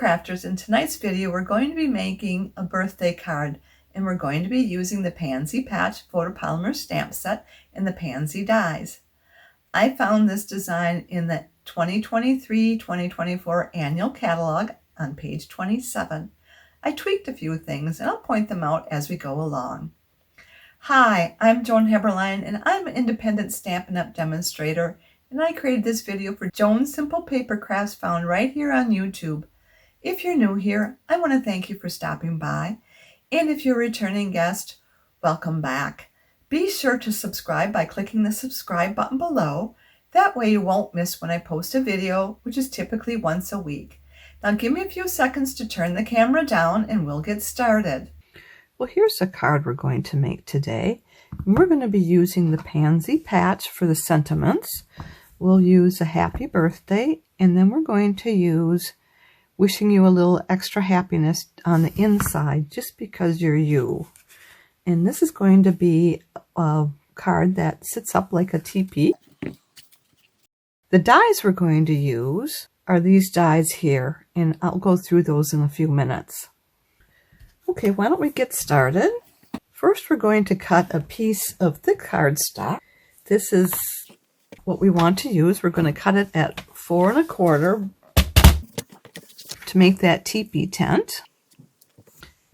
Crafters. In tonight's video, we're going to be making a birthday card, and we're going to be using the Pansy Patch Photopolymer stamp set and the Pansy dies. I found this design in the 2023-2024 annual catalog on page 27. I tweaked a few things, and I'll point them out as we go along. Hi, I'm Joan and I'm an independent Stampin' Up! Demonstrator, and I created this video for Joan's Simple Paper Crafts found right here on YouTube. If you're new here, I want to thank you for stopping by, and if you're a returning guest, welcome back. Be sure to subscribe by clicking the subscribe button below. That way you won't miss when I post a video, which is typically once a week. Now give me a few seconds to turn the camera down and we'll get started. Well, here's a card we're going to make today. We're going to be using the Pansy patch for the sentiments. We'll use a happy birthday, and then we're going to use wishing you a little extra happiness on the inside just because you're you. And this is going to be a card that sits up like a teepee. The dies we're going to use are these dies here, and I'll go through those in a few minutes. Okay, why don't we get started? First, we're going to cut a piece of thick cardstock. This is what we want to use. We're going to cut it at 4 1/4 to make that teepee tent.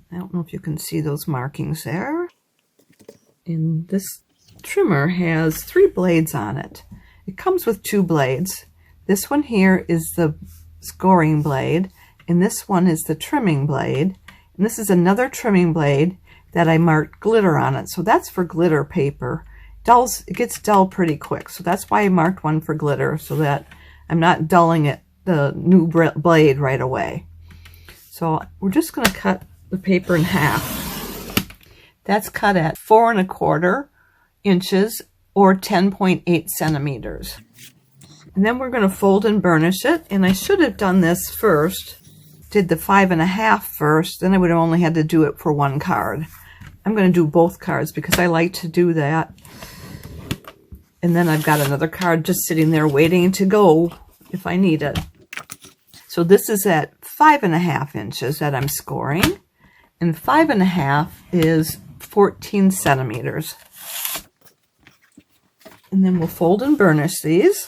I don't know if you can see those markings there. And this trimmer has 3 blades on it. It comes with 2 blades. This one here is the scoring blade, and this one is the trimming blade. And this is another trimming blade that I marked glitter on it. So that's for glitter paper. It gets dull pretty quick. So that's why I marked one for glitter, so that I'm not dulling it, the new blade, right away. So we're just going to cut the paper in half. That's cut at 4 1/4 inches or 10.8 centimeters. And then we're going to fold and burnish it. And I should have done this first. Did the 5 1/2 first, then I would have only had to do it for one card. I'm going to do both cards because I like to do that. And then I've got another card just sitting there waiting to go if I need it. So this is at 5 1/2 inches that I'm scoring, and 5 1/2 is 14 centimeters. And then we'll fold and burnish these.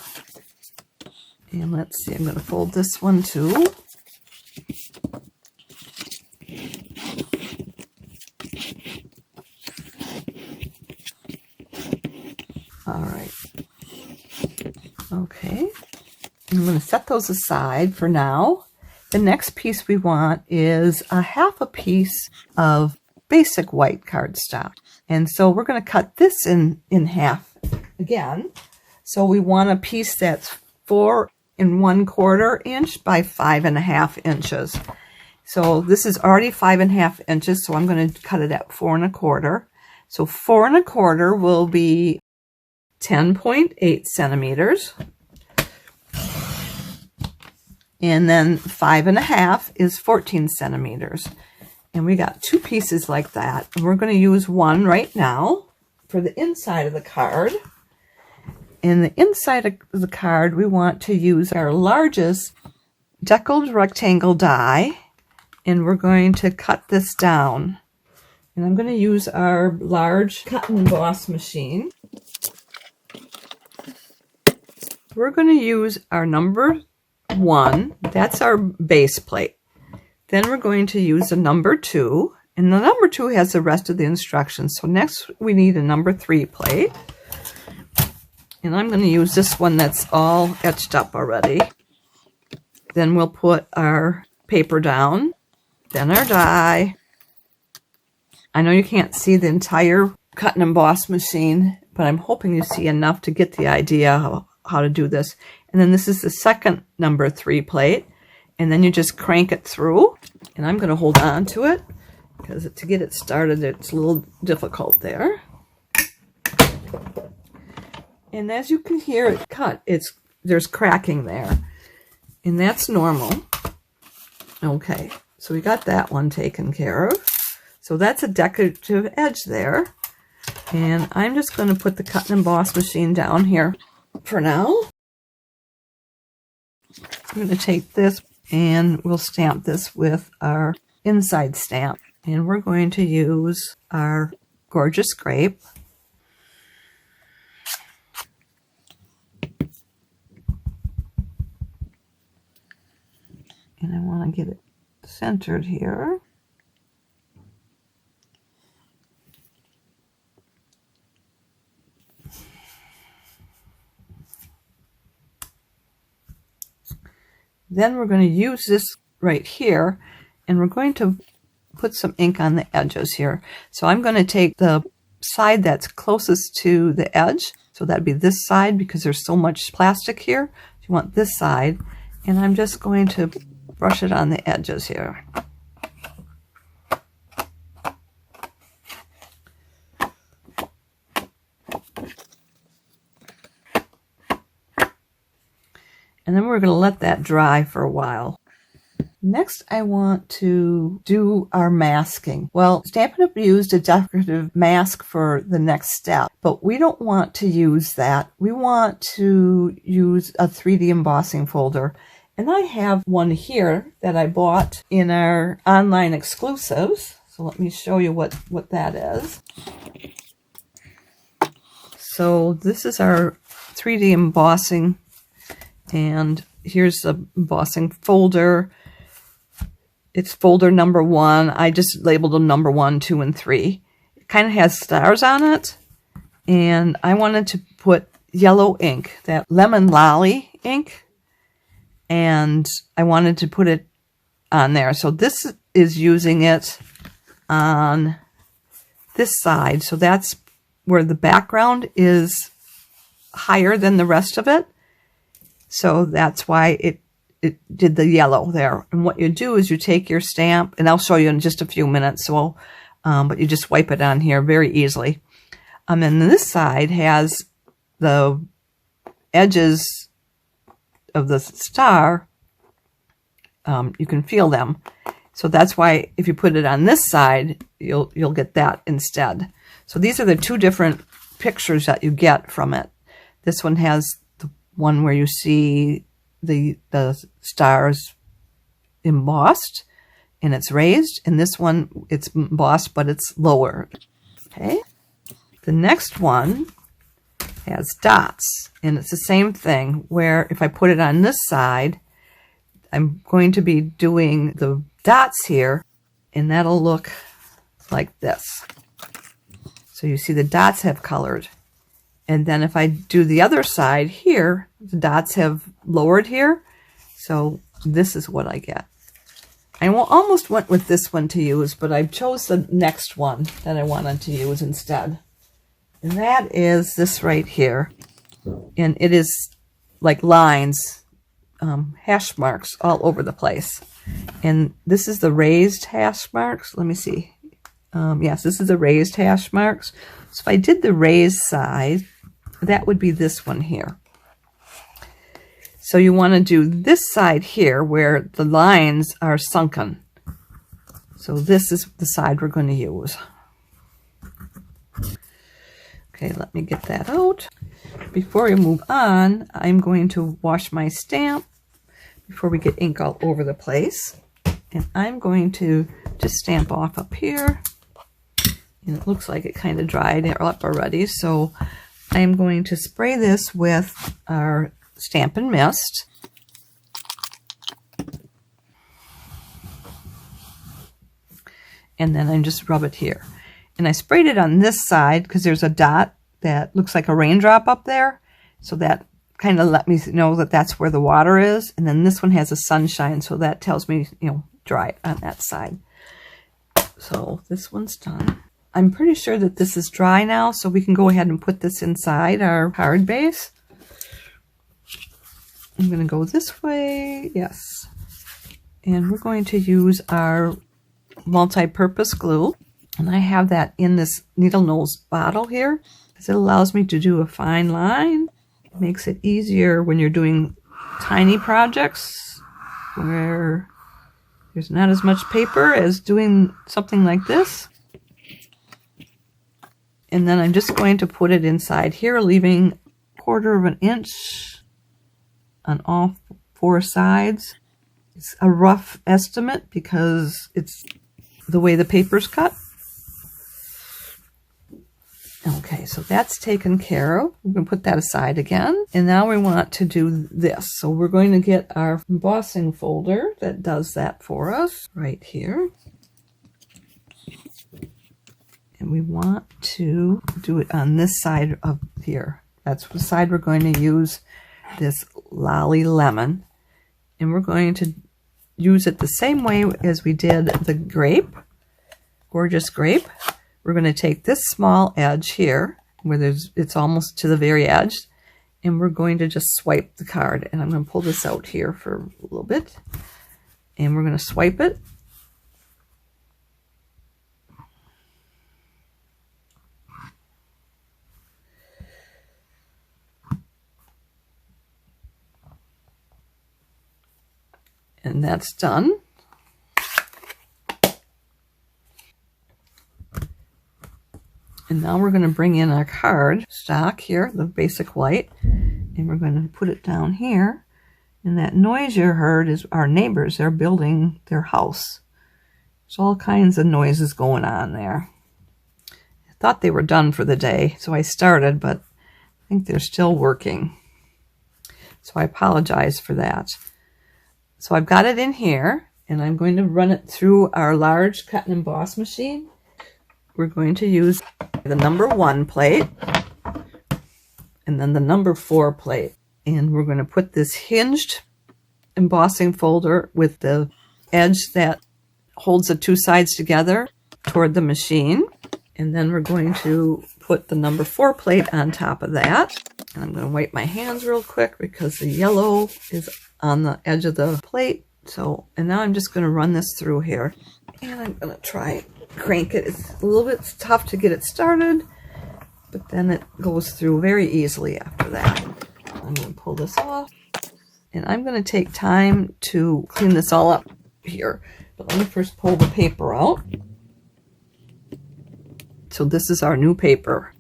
And let's see, I'm going to fold this one too. All right. Okay. I'm going to set those aside for now. The next piece we want is a 1/2 piece of basic white cardstock. And so we're going to cut this in half again. So we want a piece that's 4 1/4 inch by 5 1/2 inches. So this is already 5 1/2 inches, so I'm going to cut it at 4 1/4. So 4 1/4 will be 10.8 centimeters. And then 5 1/2 is 14 centimeters. And we got 2 pieces like that. And we're going to use one right now for the inside of the card. In the inside of the card, we want to use our largest deckled rectangle die. And we're going to cut this down. And I'm going to use our large cut and emboss machine. We're going to use our number 1. That's our base plate. Then we're going to use a number 2. And the number 2 has the rest of the instructions. So next we need a number 3 plate. And I'm going to use this one that's all etched up already. Then we'll put our paper down. Then our die. I know you can't see the entire cut and emboss machine, but I'm hoping you see enough to get the idea of how to do this. And then this is the second number 3 plate. And then you just crank it through. And I'm going to hold on to it because to get it started, it's a little difficult there. And as you can hear it cut, there's cracking there. And that's normal. Okay, so we got that one taken care of. So that's a decorative edge there. And I'm just going to put the cut and emboss machine down here for now. I'm going to take this and we'll stamp this with our inside stamp. And we're going to use our gorgeous grape. And I want to get it centered here. Then we're going to use this right here, and we're going to put some ink on the edges here. So I'm going to take the side that's closest to the edge. So that'd be this side because there's so much plastic here. You want this side, and I'm just going to brush it on the edges here. And then we're going to let that dry for a while. Next, I want to do our masking. Well, Stampin' Up! Used a decorative mask for the next step, but we don't want to use that. We want to use a 3D embossing folder. And I have one here that I bought in our online exclusives. So let me show you what that is. So this is our 3D embossing. And here's the embossing folder. It's folder number 1. I just labeled them number 1, 2, and 3. It kind of has stars on it. And I wanted to put yellow ink, that lemon lolly ink. And I wanted to put it on there. So this is using it on this side. So that's where the background is higher than the rest of it. So that's why it did the yellow there. And what you do is you take your stamp, and I'll show you in just a few minutes. So, but you just wipe it on here very easily. And this side has the edges of the star. You can feel them. So that's why if you put it on this side, you'll get that instead. So these are the two different pictures that you get from it. This one has the one where you see the stars embossed and it's raised, and this one it's embossed but it's lower. Okay. The next one has dots, and it's the same thing where if I put it on this side, I'm going to be doing the dots here, and that'll look like this. So you see the dots have colored. And then if I do the other side here, the dots have lowered here. So this is what I get. I almost went with this one to use, but I chose the next one that I wanted to use instead. And that is this right here. And it is like lines, hash marks all over the place. And this is the raised hash marks. Let me see. Yes, this is the raised hash marks. So if I did the raised side, that would be this one here. So you want to do this side here where the lines are sunken. So this is the side we're going to use. Okay, let me get that out. Before we move on, I'm going to wash my stamp before we get ink all over the place. And I'm going to just stamp off up here. And it looks like it kind of dried up already. So I'm going to spray this with our Stampin' Mist. And then I just rub it here. And I sprayed it on this side because there's a dot that looks like a raindrop up there. So that kind of let me know that that's where the water is. And then this one has a sunshine, so that tells me, dry on that side. So this one's done. I'm pretty sure that this is dry now, so we can go ahead and put this inside our card base. I'm going to go this way, yes. And we're going to use our multi-purpose glue. And I have that in this needle nose bottle here, because it allows me to do a fine line. It makes it easier when you're doing tiny projects where there's not as much paper as doing something like this. And then I'm just going to put it inside here, leaving 1/4 of an inch on all 4 sides. It's a rough estimate because it's the way the paper's cut. Okay, so that's taken care of. We're going to put that aside again. And now we want to do this. So we're going to get our embossing folder that does that for us right here. And we want to do it on this side of here. That's the side we're going to use this Lolly Lemon. And we're going to use it the same way as we did the grape, gorgeous grape. We're going to take this small edge here where it's almost to the very edge, and we're going to just swipe the card. And I'm going to pull this out here for a little bit, and we're going to swipe it. And that's done. And now we're going to bring in our card stock here, the basic white, and we're going to put it down here. And that noise you heard is our neighbors. They're building their house. There's all kinds of noises going on there. I thought they were done for the day, so I started, but I think they're still working. So I apologize for that. So I've got it in here, and I'm going to run it through our large cut and emboss machine. We're going to use the number 1 plate and then the number 4 plate. And we're going to put this hinged embossing folder with the edge that holds the 2 sides together toward the machine. And then we're going to put the number 4 plate on top of that. And I'm going to wipe my hands real quick because the yellow is on the edge of the plate. So, and now I'm just going to run this through here. And I'm going to try crank it. It's a little bit tough to get it started, but then it goes through very easily after that. I'm going to pull this off, and I'm going to take time to clean this all up here. But let me first pull the paper out. So this is our new paper.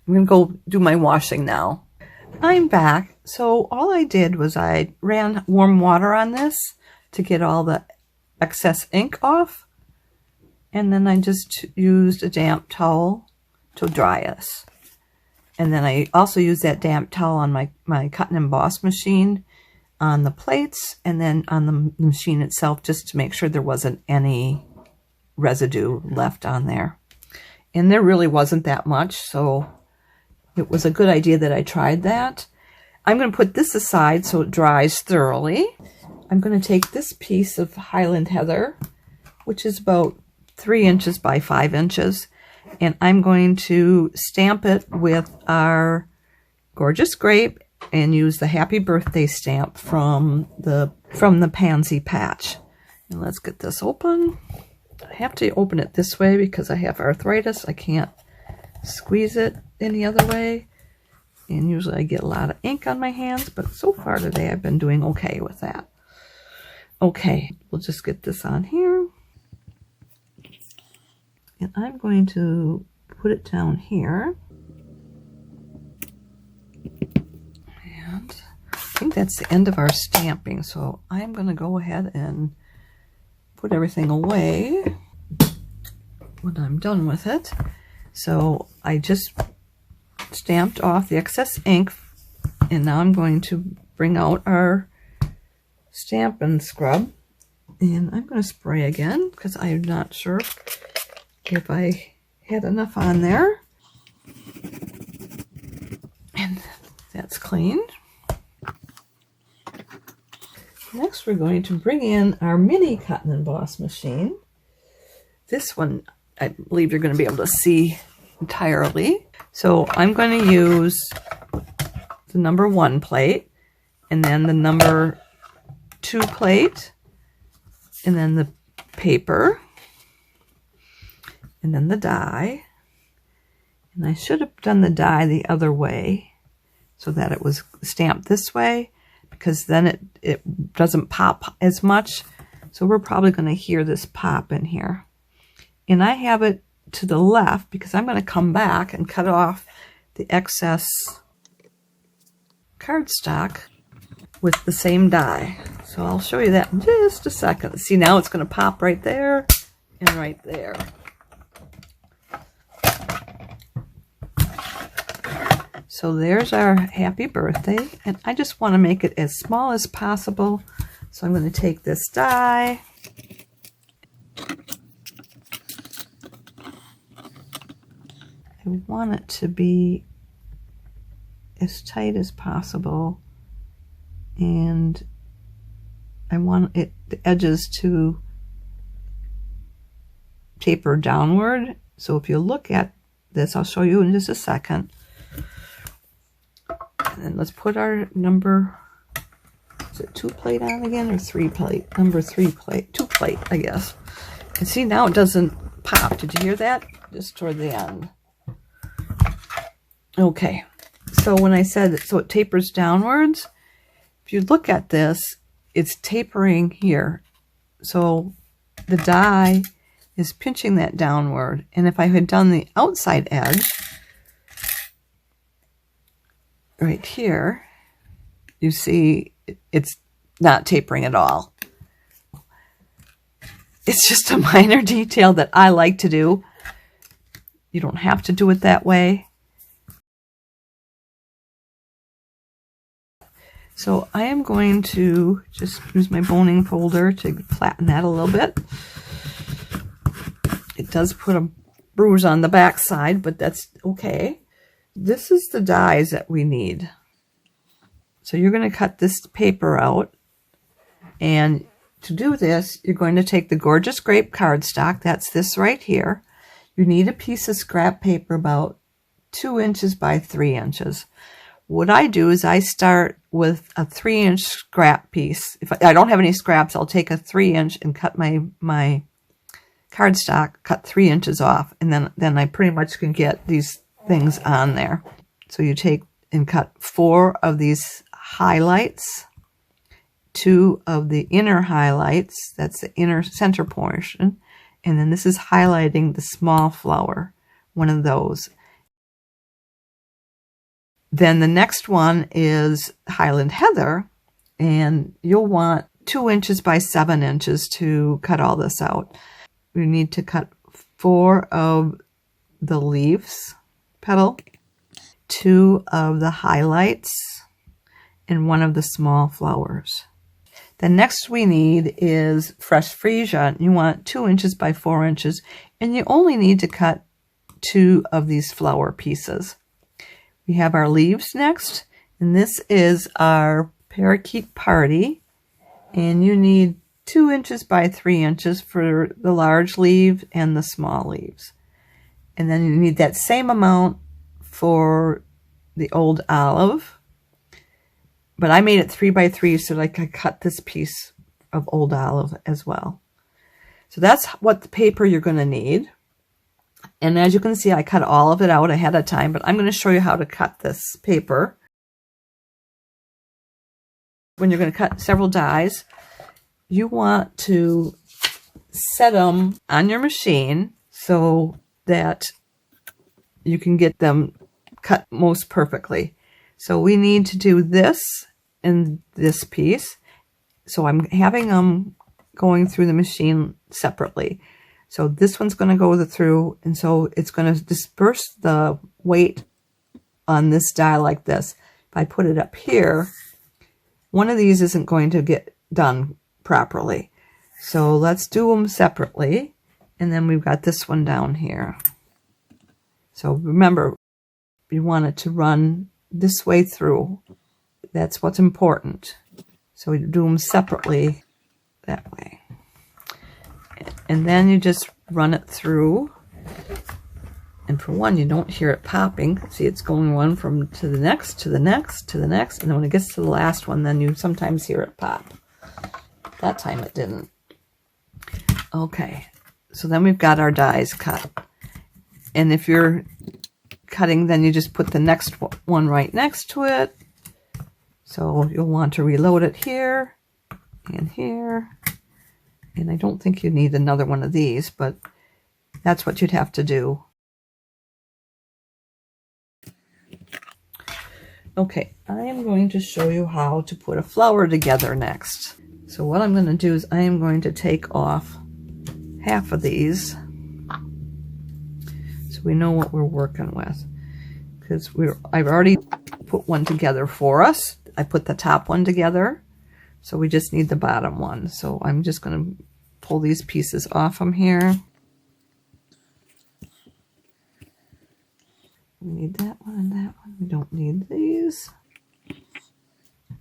I'm going to go do my washing now. I'm back. So all I did was I ran warm water on this to get all the excess ink off. And then I just used a damp towel to dry us. And then I also used that damp towel on my cut and emboss machine on the plates and then on the machine itself just to make sure there wasn't any residue left on there. And there really wasn't that much, so it was a good idea that I tried that. I'm going to put this aside so it dries thoroughly. I'm going to take this piece of Highland Heather, which is about 3 inches by 5 inches, and I'm going to stamp it with our gorgeous grape and use the happy birthday stamp from the Pansy patch. And let's get this open. I have to open it this way because I have arthritis. I can't squeeze it any other way, and usually I get a lot of ink on my hands, but so far today I've been doing okay with that. Okay, we'll just get this on here. And I'm going to put it down here. And I think that's the end of our stamping. So I'm going to go ahead and put everything away when I'm done with it. So I just stamped off the excess ink. And now I'm going to bring out our Stampin' scrub. And I'm going to spray again because I'm not sure if I had enough on there. And that's cleaned. Next, we're going to bring in our mini cut and emboss machine. This one, I believe you're going to be able to see entirely. So I'm going to use the number 1 plate, and then the number 2 plate, and then the paper, and then the die. And I should have done the die the other way so that it was stamped this way, because then it doesn't pop as much. So we're probably going to hear this pop in here. And I have it to the left because I'm going to come back and cut off the excess cardstock with the same die. So I'll show you that in just a second. See, now it's going to pop right there and right there. So there's our happy birthday, and I just want to make it as small as possible. So I'm going to take this die. I want it to be as tight as possible, and I want the edges to taper downward. So if you look at this, I'll show you in just a second. And then let's put our number, is it 2 plate on again or 3 plate? Number 3 plate, 2 plate, I guess. And see, now it doesn't pop. Did you hear that? Just toward the end. Okay, so when I said, so it tapers downwards, if you look at this, it's tapering here. So the die is pinching that downward. And if I had done the outside edge, right here, you see it's not tapering at all. It's just a minor detail that I like to do. You don't have to do it that way. So I am going to just use my boning folder to flatten that a little bit. It does put a bruise on the back side, but that's okay. This is the dies that we need. So you're going to cut this paper out, and to do this, you're going to take the Gorgeous Grape cardstock. That's this right here. You need a piece of scrap paper about 2 inches by 3 inches. What I do is I start with a 3-inch scrap piece. If I don't have any scraps, I'll take a 3-inch and cut my cardstock, cut 3 inches off, and then I pretty much can get these things on there. So you take and cut 4 of these highlights, 2 of the inner highlights, that's the inner center portion, and then this is highlighting the small flower, one of those. Then the next one is Highland Heather, and you'll want 2 inches by 7 inches to cut all this out. You need to cut 4 of the leaves petal, 2 of the highlights, and 1 of the small flowers. The next we need is fresh freesia. You want 2 inches by 4 inches, and you only need to cut 2 of these flower pieces. We have our leaves next, and this is our parakeet party, and you need 2 inches by 3 inches for the large leaf and the small leaves. And then you need that same amount for the old olive, but I made it 3 by 3 so that I could cut this piece of old olive as well. So that's what the paper you're going to need. And as you can see, I cut all of it out ahead of time, but I'm going to show you how to cut this paper. When you're going to cut several dies, you want to set them on your machine so that you can get them cut most perfectly. So we need to do this and this piece. So I'm having them going through the machine separately. So this one's going to go through, and so it's going to disperse the weight on this die like this. If I put it up here, one of these isn't going to get done properly. So let's do them separately. And then we've got this one down here. So remember, you want it to run this way through. That's what's important. So we do them separately that way. And then you just run it through. And for one, you don't hear it popping. See, it's going one from to the next, to the next, to the next. And then when it gets to the last one, then you sometimes hear it pop. That time it didn't. Okay, so then we've got our dies cut. And if you're cutting, then you just put the next one right next to it. So you'll want to reload it here and here. And I don't think you need another one of these, but that's what you'd have to do. Okay, I am going to show you how to put a flower together next. So what I'm going to do is I am going to take off half of these so we know what we're working with, because I've already put one together for us. I put the top one together, so we just need the bottom one. So I'm just going to pull these pieces off from here. We need that one and that one. We don't need these.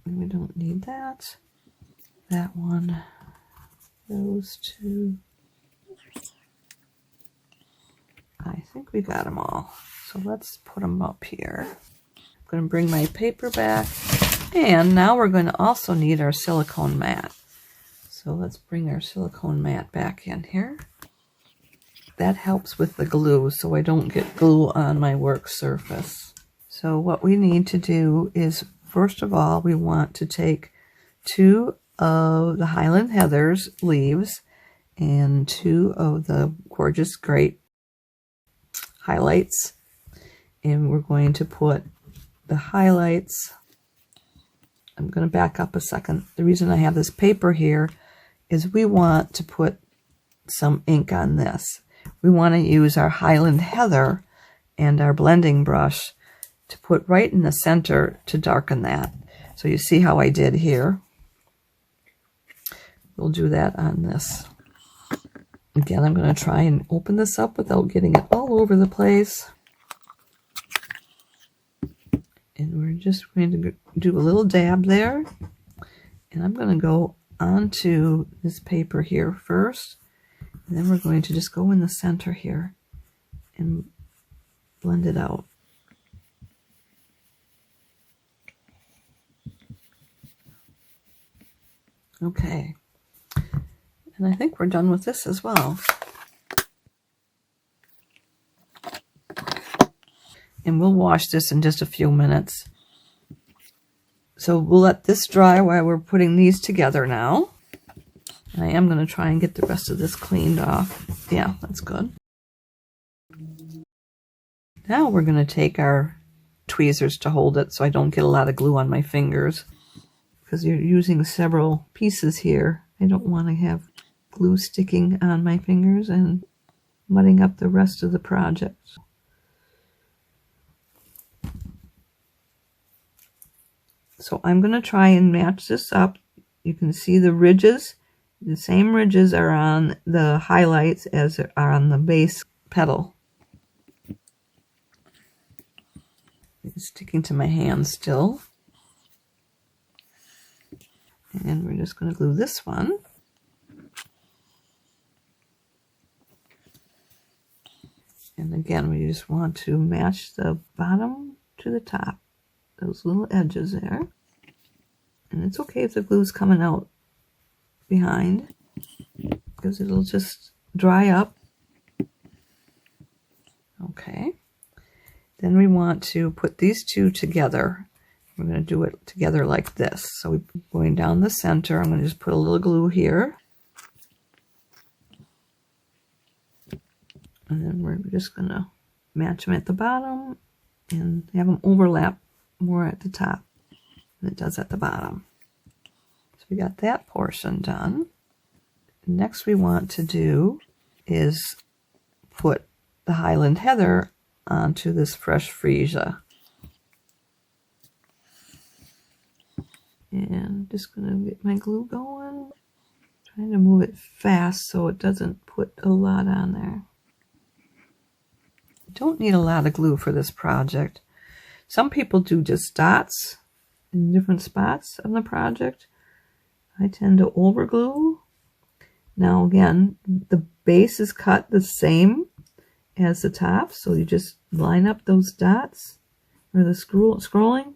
And we don't need that. That one. Those two. I think we got them all. So let's put them up here. I'm going to bring my paper back. And now we're going to also need our silicone mat. So let's bring our silicone mat back in here. That helps with the glue so I don't get glue on my work surface. So what we need to do is, first of all, we want to take 2 of the Highland Heather's leaves and 2 of the gorgeous grape highlights. And we're going to put the highlights. I'm going to back up a second. The reason I have this paper here is we want to put some ink on this. We want to use our Highland Heather and our blending brush to put right in the center to darken that. So you see how I did here. We'll do that on this. Again, I'm going to try and open this up without getting it all over the place. And we're just going to do a little dab there. And I'm going to go onto this paper here first. And then we're going to just go in the center here and blend it out. Okay. And I think we're done with this as well. And we'll wash this in just a few minutes. So we'll let this dry while we're putting these together now. I am going to try and get the rest of this cleaned off. Yeah, that's good. Now we're going to take our tweezers to hold it so I don't get a lot of glue on my fingers. Because you're using several pieces here. I don't want to have glue sticking on my fingers and mudding up the rest of the project. So I'm going to try and match this up. You can see the ridges. The same ridges are on the highlights as are on the base petal. It's sticking to my hand still. And we're just going to glue this one. And again, we just want to match the bottom to the top. Those little edges there. And it's okay if the glue's coming out behind, because it'll just dry up. Okay. Then we want to put these two together. We're going to do it together like this. So we're going down the center. I'm going to just put a little glue here. And then we're just going to match them at the bottom and have them overlap more at the top than it does at the bottom. So we got that portion done. Next we want to do is put the Highland Heather onto this fresh freesia. And I'm just going to get my glue going. Trying to move it fast so it doesn't put a lot on there. You don't need a lot of glue for this project. Some people do just dots in different spots of the project. I tend to overglue. Now again, the base is cut the same as the top, so you just line up those dots or the scrolling.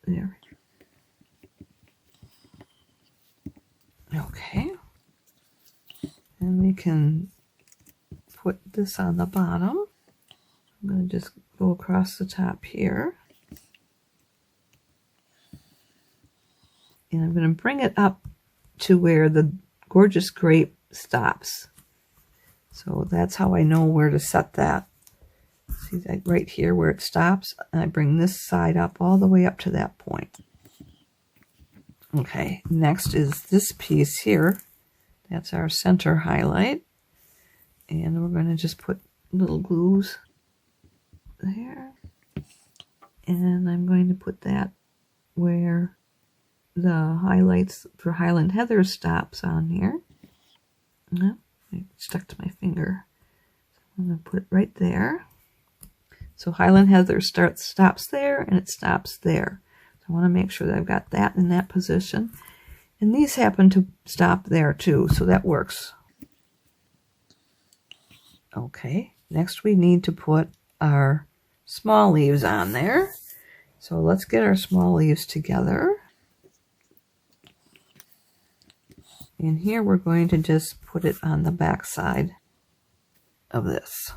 There. Okay. And we can put this on the bottom. I'm going to just go across the top here. And I'm going to bring it up to where the gorgeous grape stops. So that's how I know where to set that. See that right here where it stops? And I bring this side up all the way up to that point. Okay, next is this piece here. That's our center highlight. And we're going to just put little glues there. And I'm going to put that where the highlights for Highland Heather stops on here. No, it stuck to my finger. So I'm going to put it right there. So Highland Heather stops there and it stops there. So I want to make sure that I've got that in that position. And these happen to stop there too, so that works. Okay, next we need to put our small leaves on there. So let's get our small leaves together. And here we're going to just put it on the back side of this.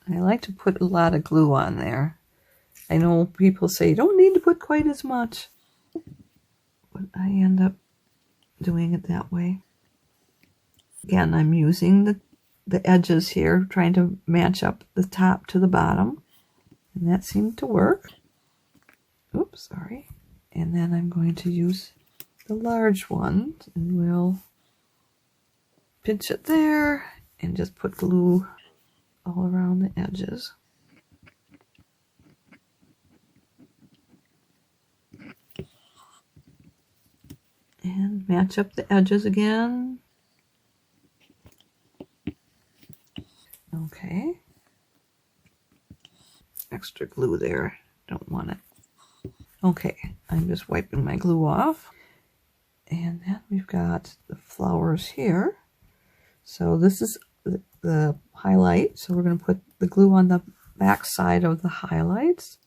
I like to put a lot of glue on there. I know people say you don't need to put quite as much, but I end up doing it that way. Again, I'm using the edges here, trying to match up the top to the bottom, and that seemed to work. Oops, sorry. And then I'm going to use the large one, and we'll pinch it there and just put glue all around the edges. And match up the edges again. Okay. Extra glue there. Don't want it. Okay, I'm just wiping my glue off. And then we've got the flowers here. So this is the highlight. So we're going to put the glue on the back side of the highlights.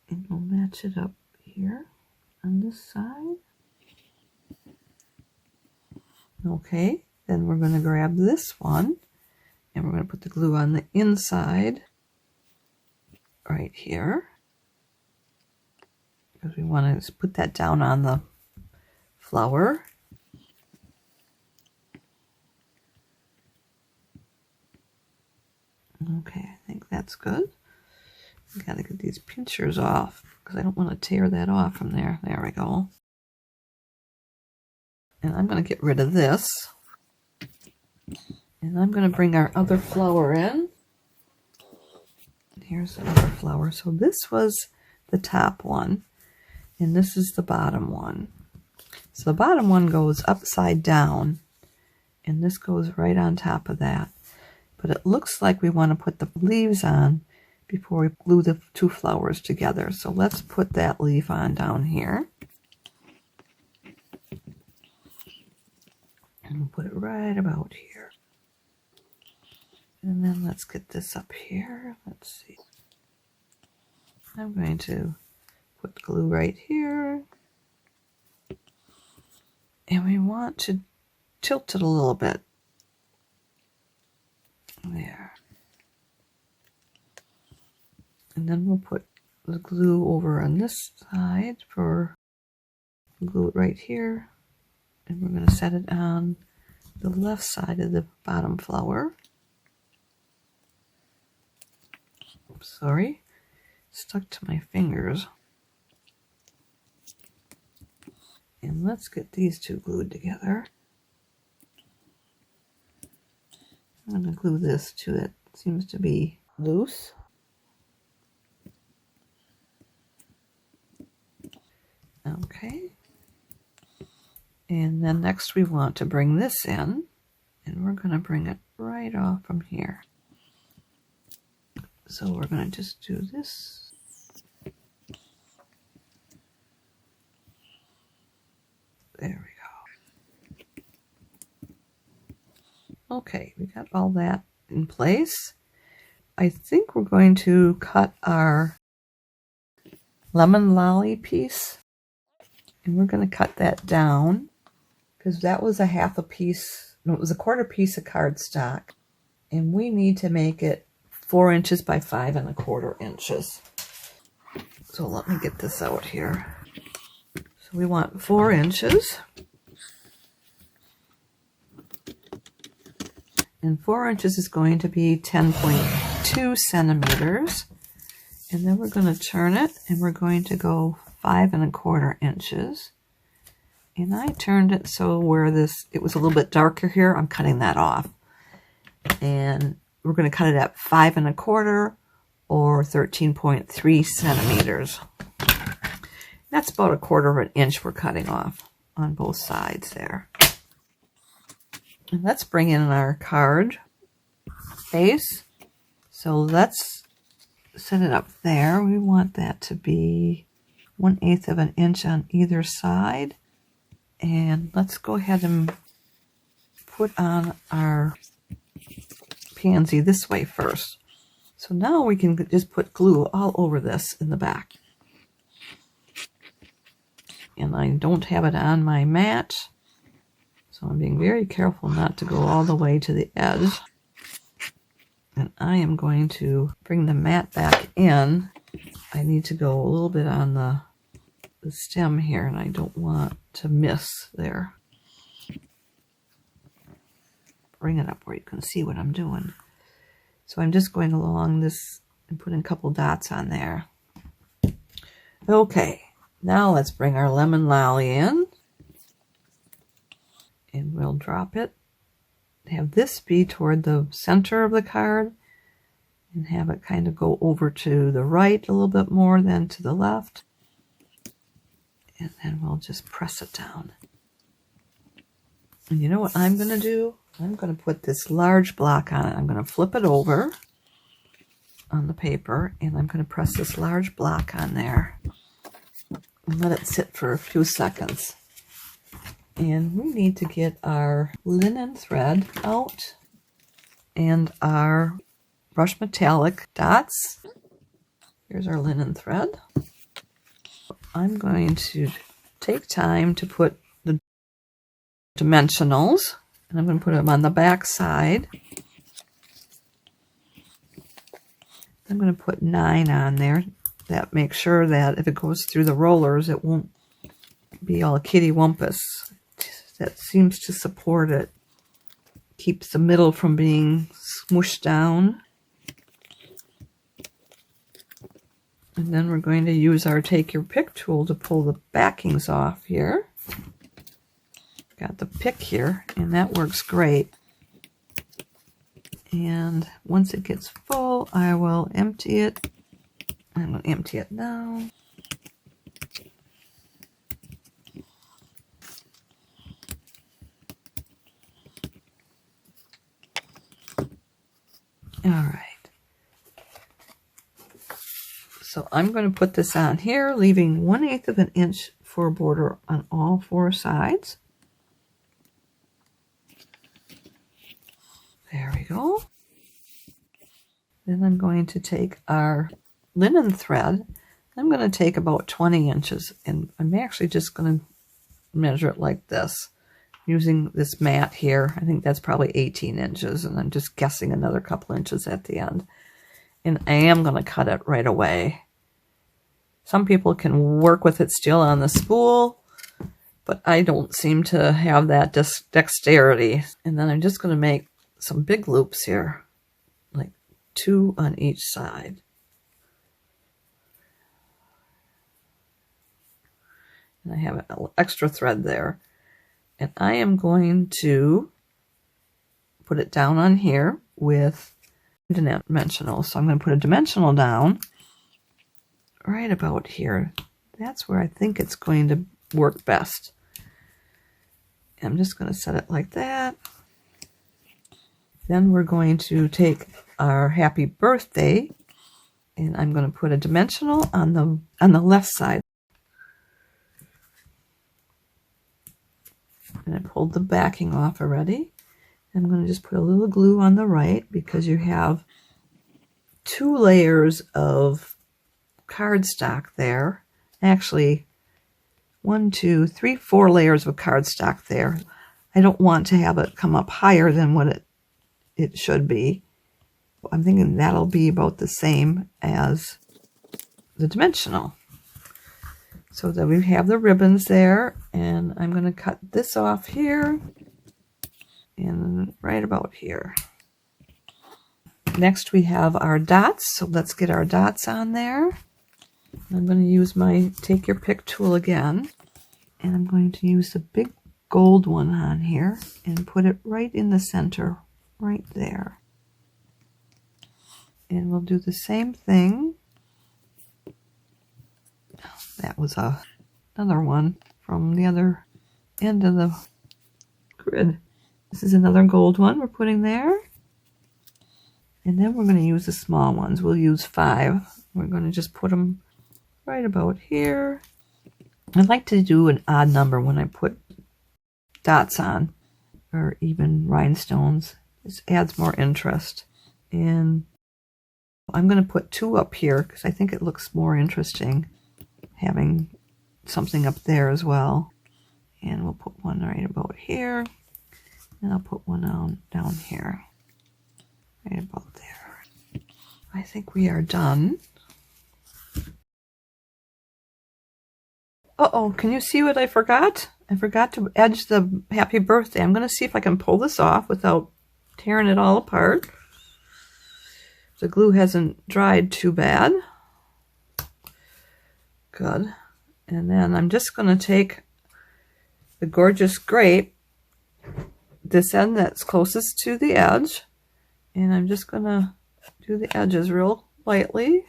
And we'll match it up here on this side. Okay, then we're going to grab this one and we're going to put the glue on the inside right here, because we want to put that down on the flower. Okay, I think that's good. We got to get these pinchers off because I don't want to tear that off from there. There we go. And I'm going to get rid of this. And I'm going to bring our other flower in. Here's the other flower. So this was the top one, and this is the bottom one. So the bottom one goes upside down, and this goes right on top of that. But it looks like we want to put the leaves on before we glue the two flowers together. So let's put that leaf on down here. And we'll put it right about here. And then let's get this up here. Let's see. I'm going to put glue right here. And we want to tilt it a little bit. There. And then we'll put the glue over on this side for glue it right here. And we're going to set it on the left side of the bottom flower. Oops, sorry. Stuck to my fingers. And let's get these two glued together. I'm going to glue this to it. It seems to be loose. Okay. And then next we want to bring this in, and we're going to bring it right off from here. So we're going to just do this. There we go. Okay, we got all that in place. I think we're going to cut our lemon lolly piece, and we're going to cut that down because that was a half a piece, no, it was a quarter piece of cardstock, and we need to make it 4 inches by 5 1/4 inches. So let me get this out here. So we want 4 inches. And 4 inches is going to be 10.2 centimeters. And then we're going to turn it, and we're going to go 5 1/4 inches. And I turned it so where it was a little bit darker here, I'm cutting that off. And we're going to cut it at 5 1/4 or 13.3 centimeters. That's about 1/4 inch we're cutting off on both sides there. And let's bring in our card base. So let's set it up there. We want that to be 1/8 inch on either side. And let's go ahead and put on our pansy this way first. So now we can just put glue all over this in the back. And I don't have it on my mat, so I'm being very careful not to go all the way to the edge. And I am going to bring the mat back in. I need to go a little bit on the stem here, and I don't want to miss there. Bring it up where you can see what I'm doing. So I'm just going along this and putting a couple dots on there. Okay, now let's bring our lemon lolly in, and we'll drop it. Have this be toward the center of the card, and have it kind of go over to the right a little bit more than to the left. And then we'll just press it down. And you know what I'm going to do? I'm going to put this large block on it. I'm going to flip it over on the paper, and I'm going to press this large block on there and let it sit for a few seconds. And we need to get our linen thread out and our brush metallic dots. Here's our linen thread. I'm going to take time to put the dimensionals, and I'm going to put them on the back side. I'm going to put 9 on there. That makes sure that if it goes through the rollers, it won't be all kitty-wumpus. That seems to support it. Keeps the middle from being smooshed down. And then we're going to use our Take Your Pick tool to pull the backings off here. Got the pick here, and that works great. And once it gets full, I will empty it. I'm going to empty it now. All right. So I'm going to put this on here, leaving 1/8 inch for a border on all 4 sides. There we go. Then I'm going to take our linen thread. I'm going to take about 20 inches, and I'm actually just going to measure it like this, using this mat here. I think that's probably 18 inches, and I'm just guessing another couple inches at the end. And I am going to cut it right away. Some people can work with it still on the spool, but I don't seem to have that dexterity. And then I'm just going to make some big loops here, like 2 on each side. And I have an extra thread there. And I am going to put it down on here with dimensional. So I'm going to put a dimensional down right about here. That's where I think it's going to work best. I'm just going to set it like that. Then we're going to take our happy birthday, and I'm going to put a dimensional on the left side. And I pulled the backing off already. I'm going to just put a little glue on the right, because you have 2 layers of cardstock there. Actually, 1, 2, 3, 4 layers of cardstock there. I don't want to have it come up higher than what it should be. I'm thinking that'll be about the same as the dimensional. So that we have the ribbons there, and I'm going to cut this off here and right about here. Next we have our dots, so let's get our dots on there. I'm going to use my Take Your Pick tool again, and I'm going to use the big gold one on here and put it right in the center, right there. And we'll do the same thing. That was another one from the other end of the grid. This is another gold one we're putting there. And then we're going to use the small ones. We'll use 5. We're going to just put them right about here. I like to do an odd number when I put dots on, or even rhinestones. This adds more interest. And I'm going to put 2 up here because I think it looks more interesting having something up there as well. And we'll put one right about here. And I'll put one down here. Right about there. I think we are done. Uh-oh, can you see what I forgot? I forgot to edge the happy birthday. I'm going to see if I can pull this off without tearing it all apart. The glue hasn't dried too bad. Good. And then I'm just going to take the gorgeous grape, this end that's closest to the edge, and I'm just going to do the edges real lightly.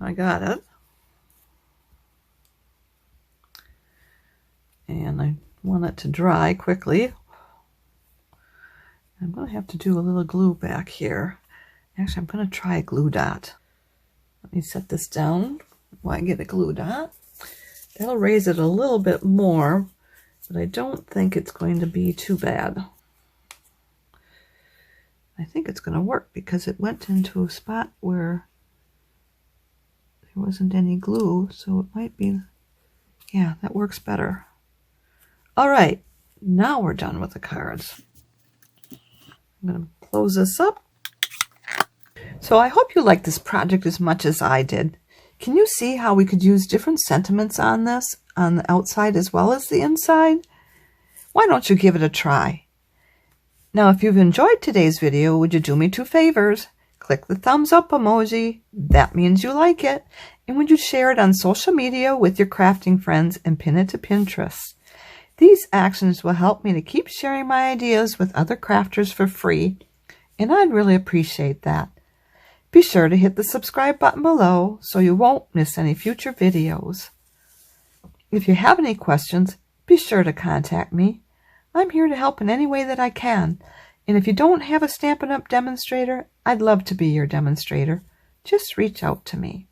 I got it. And I want it to dry quickly. I'm going to have to do a little glue back here. Actually, I'm going to try a glue dot. Let me set this down while I get a glue dot. That'll raise it a little bit more, but I don't think it's going to be too bad. I think it's going to work because it went into a spot where there wasn't any glue, so it might be, yeah, that works better. All right, now we're done with the cards. I'm going to close this up. So I hope you liked this project as much as I did. Can you see how we could use different sentiments on this, on the outside as well as the inside? Why don't you give it a try? Now, if you've enjoyed today's video, would you do me 2 favors? Click the thumbs up emoji. That means you like it. And would you share it on social media with your crafting friends and pin it to Pinterest? These actions will help me to keep sharing my ideas with other crafters for free, and I'd really appreciate that. Be sure to hit the subscribe button below so you won't miss any future videos. If you have any questions, be sure to contact me. I'm here to help in any way that I can, and if you don't have a Stampin' Up! Demonstrator, I'd love to be your demonstrator. Just reach out to me.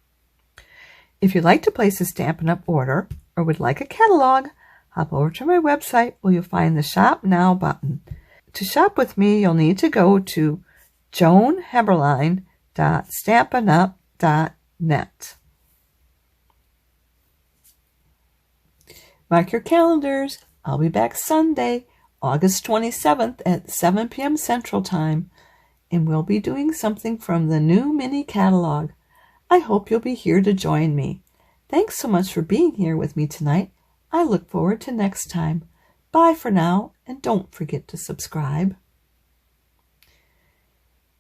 If you'd like to place a Stampin' Up! Order or would like a catalog, hop over to my website where you'll find the Shop Now button. To shop with me, you'll need to go to joanheberlein.stampinup.net. Mark your calendars. I'll be back Sunday, August 27th at 7 p.m. Central Time, and we'll be doing something from the new mini catalog. I hope you'll be here to join me. Thanks so much for being here with me tonight. I look forward to next time. Bye for now, and don't forget to subscribe.